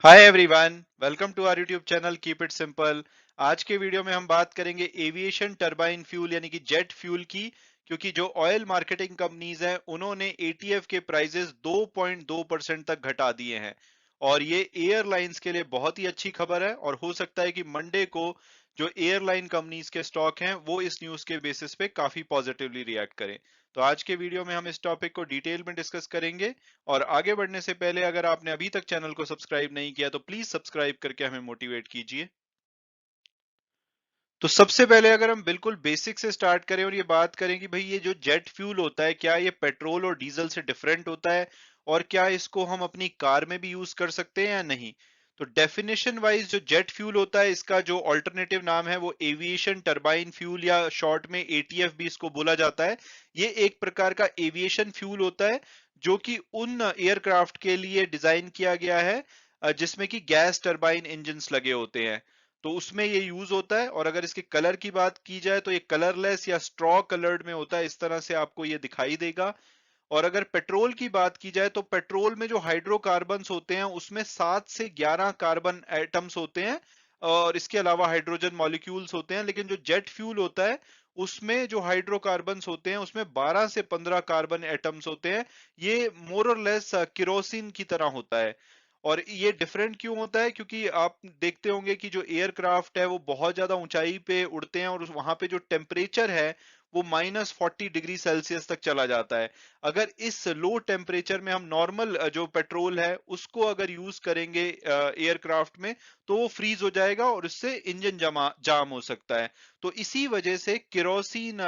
Hi everyone, welcome to our YouTube channel keep it simple. आज के video में हम बात करेंगे एविएशन टरबाइन फ्यूल यानी कि जेट फ्यूल की। क्योंकि जो ऑयल मार्केटिंग कंपनीज हैं उन्होंने एटीएफ के प्राइसेस 2.2% तक घटा दिए हैं। और ये एयरलाइंस के लिए बहुत ही अच्छी खबर है और हो सकता है कि मंडे को जो एयरलाइन कंपनीज के स्टॉक हैं वो इस न्यूज के बेसिस पे काफी पॉजिटिवली रिएक्ट करें। तो आज के वीडियो में हम इस टॉपिक को डिटेल में डिस्कस करेंगे। और आगे बढ़ने से पहले अगर आपने अभी तक चैनल को सब्सक्राइब नहीं किया तो प्लीज सब्सक्राइब करके हमें मोटिवेट कीजिए। तो सबसे पहले अगर हम बिल्कुल बेसिक से स्टार्ट करें और ये बात करें कि भाई ये जो जेट फ्यूल होता है क्या ये पेट्रोल और डीजल से डिफरेंट होता है और क्या इसको हम अपनी कार में भी यूज कर सकते हैं या नहीं। तो डेफिनेशन वाइज जो जेट फ्यूल होता है इसका जो अल्टरनेटिव नाम है वो एविएशन टरबाइन फ्यूल या शॉर्ट में एटीएफ भी इसको बोला जाता है। ये एक प्रकार का एविएशन फ्यूल होता है जो कि उन एयरक्राफ्ट के लिए डिजाइन किया गया है जिसमें कि गैस टरबाइन इंजन लगे होते हैं। तो उसमें ये यूज होता है। और अगर इसके कलर की बात की जाए तो ये कलरलेस या स्ट्रॉ कलर्ड में होता है, इस तरह से आपको ये दिखाई देगा। और अगर पेट्रोल की बात की जाए तो पेट्रोल में जो हाइड्रोकार्बन्स होते हैं उसमें 7 से 11 कार्बन एटम्स होते हैं और इसके अलावा हाइड्रोजन मॉलिक्यूल्स होते हैं। लेकिन जो जेट फ्यूल होता है उसमें जो हाइड्रोकार्बन्स होते हैं उसमें 12 से 15 कार्बन एटम्स होते हैं। ये मोर और लेस किरोसिन की तरह होता है। और ये डिफरेंट क्यों होता है क्योंकि आप देखते होंगे कि जो एयरक्राफ्ट है वो बहुत ज्यादा ऊंचाई पे उड़ते हैं और वहां पे जो टेम्परेचर है वो -40 डिग्री सेल्सियस तक चला जाता है। अगर इस लो टेम्परेचर में हम नॉर्मल जो पेट्रोल है उसको अगर यूज करेंगे एयरक्राफ्ट में तो वो फ्रीज हो जाएगा और उससे इंजन जाम हो सकता है। तो इसी वजह से केरोसिन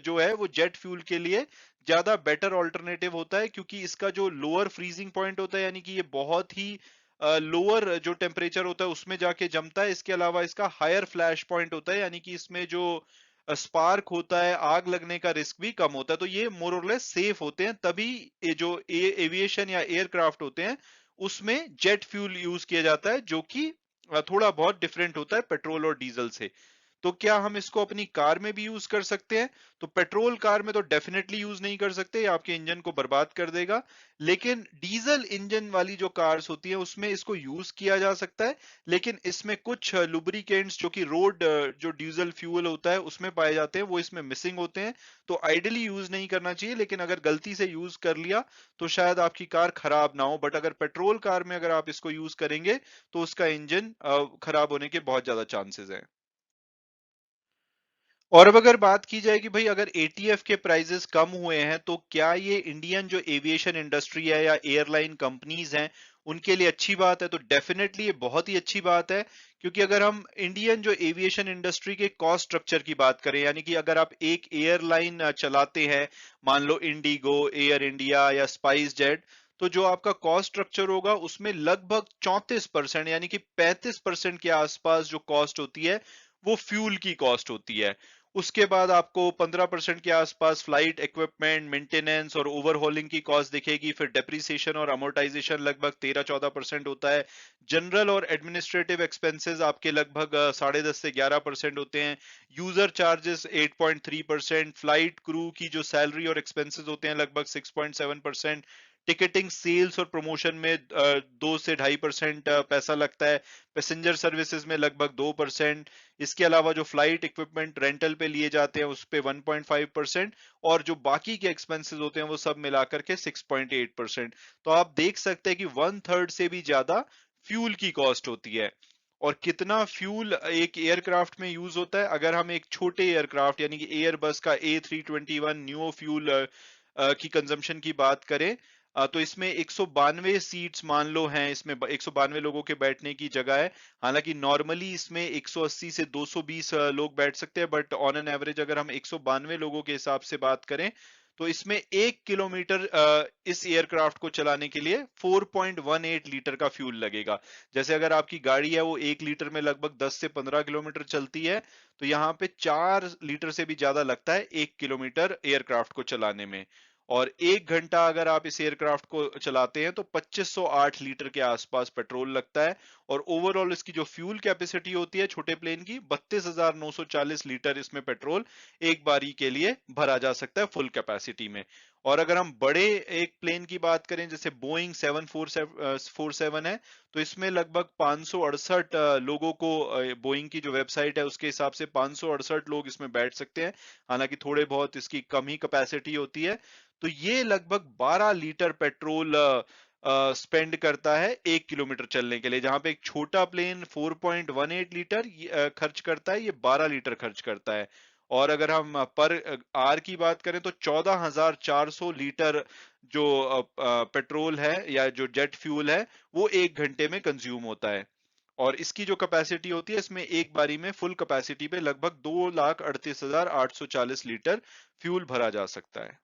जो है वो जेट फ्यूल के लिए ज्यादा बेटर ऑल्टरनेटिव होता है क्योंकि इसका जो लोअर फ्रीजिंग पॉइंट होता है यानी कि ये बहुत ही लोअर जो टेम्परेचर होता है उसमें जाके जमता है। इसके अलावा इसका हायर फ्लैश पॉइंट होता है यानी कि इसमें जो स्पार्क होता है, आग लगने का रिस्क भी कम होता है। तो ये मोर और लेस सेफ होते हैं। तभी ये जो एविएशन या एयरक्राफ्ट होते हैं उसमें जेट फ्यूल यूज किया जाता है जो कि थोड़ा बहुत डिफरेंट होता है पेट्रोल और डीजल से। तो क्या हम इसको अपनी कार में भी यूज कर सकते हैं? तो पेट्रोल कार में तो डेफिनेटली यूज नहीं कर सकते, ये आपके इंजन को बर्बाद कर देगा। लेकिन डीजल इंजन वाली जो कार्स होती हैं उसमें इसको यूज किया जा सकता है। लेकिन इसमें कुछ लुब्रिकेंट्स जो कि रोड जो डीजल फ्यूल होता है उसमें पाए जाते हैं वो इसमें मिसिंग होते हैं। तो आइडियली यूज नहीं करना चाहिए, लेकिन अगर गलती से यूज कर लिया तो शायद आपकी कार खराब ना हो। बट अगर पेट्रोल कार में अगर आप इसको यूज करेंगे तो उसका इंजन खराब होने के बहुत ज्यादा चांसेस हैं। और अब अगर बात की जाए कि भाई अगर एटीएफ के प्राइसेस कम हुए हैं तो क्या ये इंडियन जो एविएशन इंडस्ट्री है या एयरलाइन कंपनीज हैं उनके लिए अच्छी बात है? तो डेफिनेटली ये बहुत ही अच्छी बात है। क्योंकि अगर हम इंडियन जो एविएशन इंडस्ट्री के कॉस्ट स्ट्रक्चर की बात करें यानी कि अगर आप एक एयरलाइन चलाते हैं, मान लो इंडिगो, एयर इंडिया या स्पाइस जेट, तो जो आपका कॉस्ट स्ट्रक्चर होगा उसमें लगभग 34% यानी कि 35% के आसपास जो कॉस्ट होती है वो फ्यूल की कॉस्ट होती है। उसके बाद आपको 15% के आसपास फ्लाइट इक्विपमेंट मेंटेनेंस और ओवरहॉलिंग की कॉस्ट दिखेगी। फिर डेप्रिसिएशन और अमोर्टाइजेशन लगभग 13-14% होता है। जनरल और एडमिनिस्ट्रेटिव एक्सपेंसेस आपके लगभग 10.5 से 11% होते हैं। यूजर चार्जेस 8.3%, फ्लाइट क्रू की जो सैलरी और एक्सपेंसेस होते हैं लगभग 6.7%। टिकटिंग सेल्स और प्रमोशन में 2 से 2.5% पैसा लगता है। पैसेंजर सर्विसेज में लगभग 2%। इसके अलावा जो फ्लाइट इक्विपमेंट रेंटल पे लिए जाते हैं उस पे 1.5%। और जो बाकी के एक्सपेंसेस होते हैं वो सब मिलाकर के 6.8%। तो आप देख सकते हैं कि 1/3 से भी ज्यादा फ्यूल की कॉस्ट होती है। और कितना फ्यूल एक एयरक्राफ्ट में यूज होता है? अगर हम एक छोटे एयरक्राफ्ट यानी कि एयरबस का A321 न्यू फ्यूल की कंजम्पशन की बात करें तो इसमें 192 सीट्स मान लो हैं, इसमें 192 लोगों के बैठने की जगह है। हालांकि नॉर्मली इसमें 180 से 220 लोग बैठ सकते हैं, बट ऑन एन एवरेज अगर हम 192 लोगों के हिसाब से बात करें तो इसमें 1 किलोमीटर इस एयरक्राफ्ट को चलाने के लिए 4.18 लीटर का फ्यूल लगेगा। जैसे अगर आपकी गाड़ी है वो 1 लीटर में लगभग 10 से 15 किलोमीटर चलती है, तो यहाँ पे 4 लीटर से भी ज्यादा लगता है 1 किलोमीटर एयरक्राफ्ट को चलाने में। और 1 घंटा अगर आप इस एयरक्राफ्ट को चलाते हैं तो 2508 लीटर के आसपास पेट्रोल लगता है। और ओवरऑल इसकी जो फ्यूल कैपेसिटी होती है छोटे प्लेन की 32,940 लीटर इसमें पेट्रोल एक बारी के लिए भरा जा सकता है फुल कैपेसिटी में। और अगर हम बड़े एक प्लेन की बात करें जैसे बोइंग 747 है, तो इसमें लगभग 568 लोगों को, बोइंग की जो वेबसाइट है उसके हिसाब से 568 लोग इसमें बैठ सकते हैं। हालांकि थोड़े बहुत इसकी कम ही कैपेसिटी होती है। तो ये लगभग 12 लीटर पेट्रोल स्पेंड करता है 1 किलोमीटर चलने के लिए, जहां पे एक छोटा प्लेन 4.18 लीटर खर्च करता है, ये 12 लीटर खर्च करता है। और अगर हम पर आर की बात करें तो 14,400 लीटर जो पेट्रोल है या जो जेट फ्यूल है वो 1 घंटे में कंज्यूम होता है। और इसकी जो कैपेसिटी होती है, इसमें एक बारी में फुल कैपेसिटी पे लगभग 2,38,840 लीटर फ्यूल भरा जा सकता है।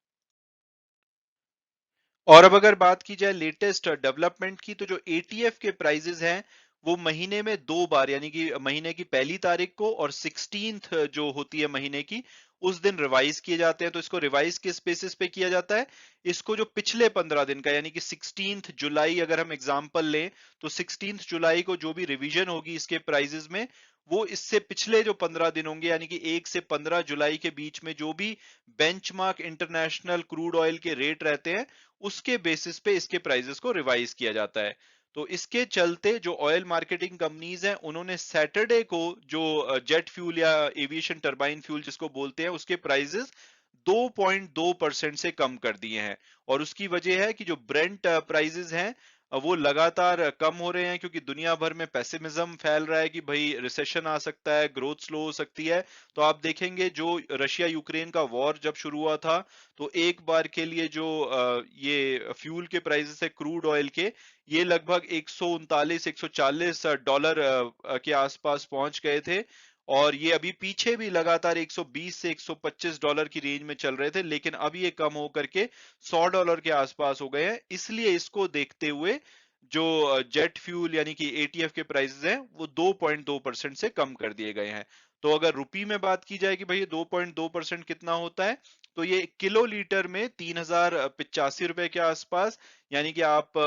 और अब अगर बात की जाए लेटेस्ट डेवलपमेंट की, तो जो एटीएफ के प्राइजेस हैं वो महीने में 2 बार, यानी कि महीने की 1 तारीख को और 16th जो होती है महीने की, उस दिन रिवाइज किए जाते हैं। तो इसको रिवाइज किस बेसिस पे किया जाता है? इसको जो पिछले 15 दिन का, यानी कि 16th जुलाई अगर हम एग्जांपल लें, तो 16th जुलाई को जो भी रिवीजन होगी इसके प्राइजेस में, वो इससे पिछले जो 15 दिन होंगे, यानी कि 1 से 15 जुलाई के बीच में जो भी बेंचमार्क इंटरनेशनल क्रूड ऑयल के रेट रहते हैं, उसके बेसिस पे इसके प्राइजेस को रिवाइज किया जाता है। तो इसके चलते जो ऑयल मार्केटिंग कंपनीज हैं, उन्होंने सैटरडे को जो जेट फ्यूल या एविएशन टरबाइन फ्यूल जिसको बोलते हैं, उसके प्राइजेस 2.2% से कम कर दिए हैं। और उसकी वजह है कि जो ब्रेंट प्राइजेस हैं वो लगातार कम हो रहे हैं, क्योंकि दुनिया भर में पेसिमिज्म फैल रहा है कि भाई रिसेशन आ सकता है, ग्रोथ स्लो हो सकती है। तो आप देखेंगे जो रशिया यूक्रेन का वॉर जब शुरू हुआ था, तो एक बार के लिए जो ये फ्यूल के प्राइसेस है क्रूड ऑयल के, ये लगभग 139-140 डॉलर के आसपास पहुंच गए थे। और ये अभी पीछे भी लगातार 120 से 125 डॉलर की रेंज में चल रहे थे, लेकिन अब ये कम होकर के 100 डॉलर के आसपास हो गए हैं। इसलिए इसको देखते हुए जो जेट फ्यूल यानी कि एटीएफ के प्राइसेस हैं वो 2.2% से कम कर दिए गए हैं। तो अगर रुपी में बात की जाए कि भाई 2.2% कितना होता है, तो ये किलो लीटर में 3,085 रुपए के आसपास, यानी कि आप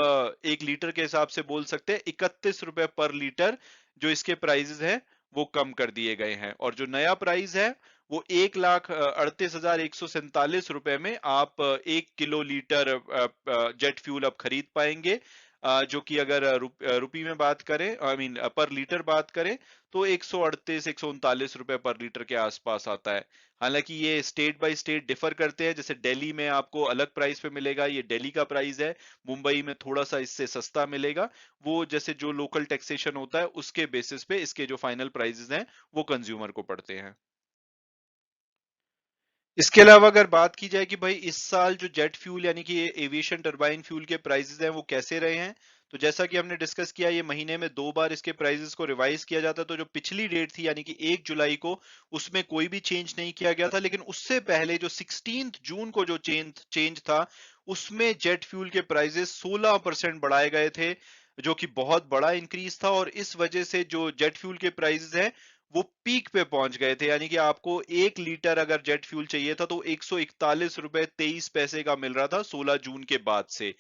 1 लीटर के हिसाब से बोल सकते हैं 31 रुपए पर लीटर जो इसके प्राइसेस हैं वो कम कर दिए गए हैं। और जो नया प्राइस है वो 1,38,147 रुपए में आप 1 किलो लीटर जेट फ्यूल अब खरीद पाएंगे। जो कि अगर रुपी में बात करें, आई मीन पर लीटर बात करें, तो 138-139 रुपए पर लीटर के आसपास आता है। हालांकि ये स्टेट बाय स्टेट डिफर करते हैं, जैसे दिल्ली में आपको अलग प्राइस पे मिलेगा, ये दिल्ली का प्राइस है। मुंबई में थोड़ा सा इससे सस्ता मिलेगा। वो जैसे जो लोकल टैक्सेशन होता है उसके बेसिस पे इसके जो फाइनल प्राइसेस हैं वो कंज्यूमर को पड़ते हैं। इसके अलावा अगर बात की जाए कि भाई इस साल जो जेट फ्यूल यानी कि एविएशन टरबाइन फ्यूल के प्राइसेस हैं वो कैसे रहे हैं, तो जैसा कि हमने डिस्कस किया, ये महीने में 2 बार इसके प्राइसेस को रिवाइज किया जाता है। तो जो पिछली डेट थी यानी कि 1 जुलाई को, उसमें कोई भी चेंज नहीं किया गया था। लेकिन उससे पहले जो 16 जून को जो चेंज चेंज था, उसमें जेट फ्यूल के प्राइसेस 16% बढ़ाए गए थे, जो कि बहुत बड़ा इंक्रीज था। और इस वजह से जो जेट फ्यूल के प्राइसेस हैं वो पीक पे पहुंच गए थे, यानी कि आपको 1 लीटर अगर जेट फ्यूल चाहिए था तो 141 रुपए 23 पैसे का मिल रहा था 16 जून के बाद से।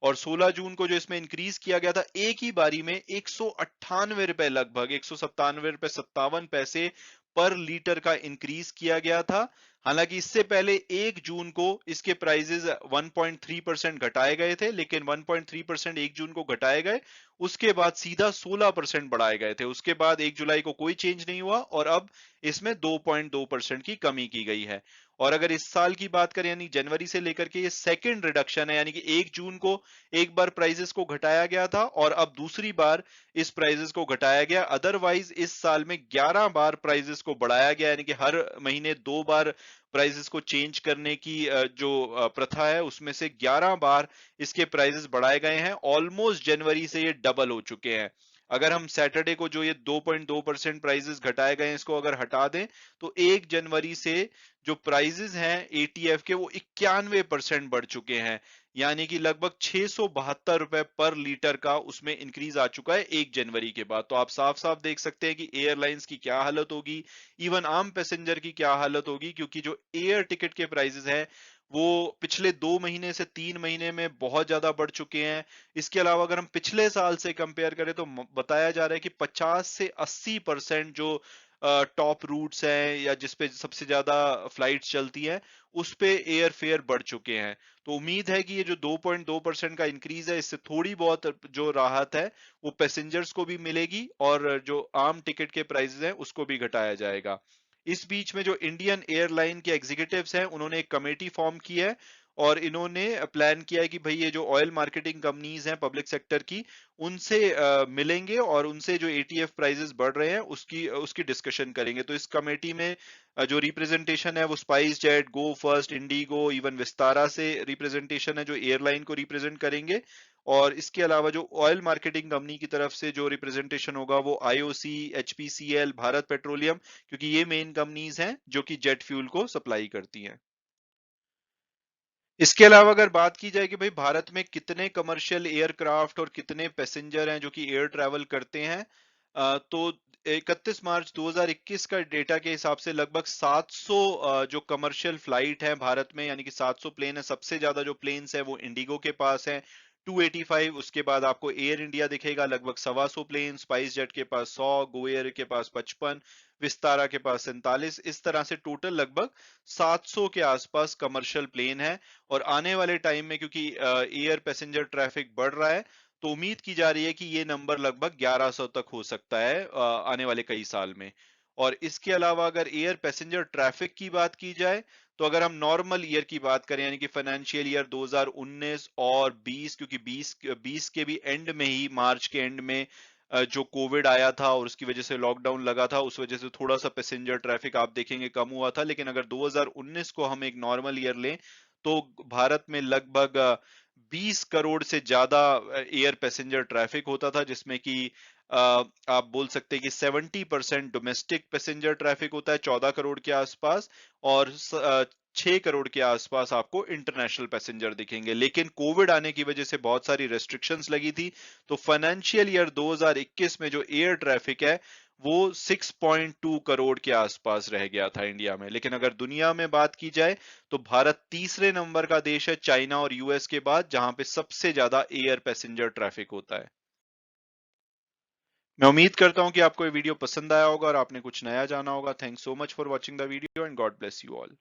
और 16 जून को जो इसमें इंक्रीज किया गया था एक ही बारी में 198 रुपए, लगभग 197 रुपए 57 पैसे पर लीटर का इंक्रीज किया गया था। हालांकि इससे पहले 1 जून को इसके प्राइसेस 1.3% घटाए गए थे, लेकिन 1.3% 1 जून को घटाए गए, उसके बाद सीधा 16% बढ़ाए गए थे। उसके बाद 1 जुलाई को कोई चेंज नहीं हुआ और अब इसमें 2.2% की कमी की गई है। और अगर इस साल की बात करें यानी जनवरी से लेकर के, ये सेकंड रिडक्शन है, यानी कि 1 जून को एक बार प्राइजेस को घटाया गया था और अब दूसरी बार इस प्राइजेस को घटाया गया। अदरवाइज इस साल में 11 बार प्राइजेस को बढ़ाया गया, यानी कि हर महीने 2 बार प्राइजेस को चेंज करने की जो प्रथा है, उसमें से 11 बार इसके प्राइसेस बढ़ाए गए हैं। ऑलमोस्ट जनवरी से ये डबल हो चुके हैं। अगर हम सैटरडे को जो ये 2.2% प्राइसेस घटाए गए हैं इसको अगर हटा दें, तो 1 जनवरी से जो प्राइसेस हैं एटीएफ के वो 91% बढ़ चुके हैं, यानी कि लगभग 672 रुपए पर लीटर का उसमें इंक्रीज आ चुका है 1 जनवरी के बाद। तो आप साफ साफ देख सकते हैं कि एयरलाइंस की क्या हालत होगी, इवन आम पैसेंजर की क्या हालत होगी, क्योंकि जो एयर टिकट के प्राइसेस हैं वो पिछले 2 महीने से 3 महीने में बहुत ज्यादा बढ़ चुके हैं। इसके अलावा अगर हम पिछले साल से कंपेयर करें तो बताया जा रहा है कि 50 से 80% जो टॉप रूट्स हैं या जिस पे सबसे ज्यादा फ्लाइट्स चलती हैं, उस पे एयर फेयर बढ़ चुके हैं। तो उम्मीद है कि ये जो 2.2% का इंक्रीज है, इससे थोड़ी बहुत जो राहत है वो पैसेंजर्स को भी मिलेगी और जो आम टिकट के प्राइसेस हैं उसको भी घटाया जाएगा। इस बीच में जो इंडियन एयरलाइन के एग्जीक्यूटिव्स हैं, उन्होंने एक कमेटी फॉर्म की है और इन्होंने प्लान किया है कि भाई ये जो ऑयल मार्केटिंग कंपनीज हैं पब्लिक सेक्टर की, उनसे मिलेंगे और उनसे जो एटीएफ प्राइसेस बढ़ रहे हैं उसकी उसकी डिस्कशन करेंगे। तो इस कमेटी में जो रिप्रेजेंटेशन है वो स्पाइस जेट, गो फर्स्ट, इंडिगो, इवन विस्तारा से रिप्रेजेंटेशन है जो एयरलाइन को रिप्रेजेंट करेंगे। और इसके अलावा जो ऑयल मार्केटिंग कंपनी की तरफ से जो रिप्रेजेंटेशन होगा वो आईओसी, एचपीसीएल, भारत पेट्रोलियम, क्योंकि ये मेन कंपनीज हैं जो कि जेट फ्यूल को सप्लाई करती हैं। इसके अलावा अगर बात की जाए कि भाई भारत में कितने कमर्शियल एयरक्राफ्ट और कितने पैसेंजर हैं जो कि एयर ट्रैवल करते हैं, तो 31 मार्च 2021 का डेटा के हिसाब से लगभग 700 जो कमर्शियल फ्लाइट है भारत में, यानी कि 700 प्लेन है। सबसे ज्यादा जो प्लेन्स है वो इंडिगो के पास है, 285। उसके बाद आपको एयर इंडिया दिखेगा लगभग 125 प्लेन, स्पाइस जेट के पास 100, गो एयर के पास 55, विस्तारा के पास 47। इस तरह से टोटल लगभग 700 के आसपास कमर्शियल प्लेन है। और आने वाले टाइम में क्योंकि एयर पैसेंजर ट्रैफिक बढ़ रहा है, तो उम्मीद की जा रही है कि ये नंबर लगभग 1100 तक हो सकता है आने वाले कई साल में। और इसके अलावा अगर एयर पैसेंजर ट्रैफिक की बात की जाए, तो अगर हम नॉर्मल ईयर की बात करें यानी कि फाइनेंशियल ईयर 2019 और 20, क्योंकि 20 के भी एंड में ही, मार्च के एंड में जो कोविड आया था और उसकी वजह से लॉकडाउन लगा था, उस वजह से थोड़ा सा पैसेंजर ट्रैफिक आप देखेंगे कम हुआ था। लेकिन अगर 2019 को हम एक नॉर्मल ईयर लें, तो भारत में लगभग 20 करोड़ से ज्यादा एयर पैसेंजर ट्रैफिक होता था, जिसमें कि आप बोल सकते हैं कि 70% डोमेस्टिक पैसेंजर ट्रैफिक होता है, 14 करोड़ के आसपास, और 6 करोड़ के आसपास आपको इंटरनेशनल पैसेंजर दिखेंगे। लेकिन कोविड आने की वजह से बहुत सारी रेस्ट्रिक्शंस लगी थी, तो फाइनेंशियल ईयर 2021 में जो एयर ट्रैफिक है वो 6.2 करोड़ के आसपास रह गया था इंडिया में। लेकिन अगर दुनिया में बात की जाए, तो भारत तीसरे नंबर का देश है चाइना और यूएस के बाद, जहां पे सबसे ज्यादा एयर पैसेंजर ट्रैफिक होता है। मैं उम्मीद करता हूं कि आपको ये वीडियो पसंद आया होगा और आपने कुछ नया जाना होगा। Thanks so much for watching the video and God bless you all.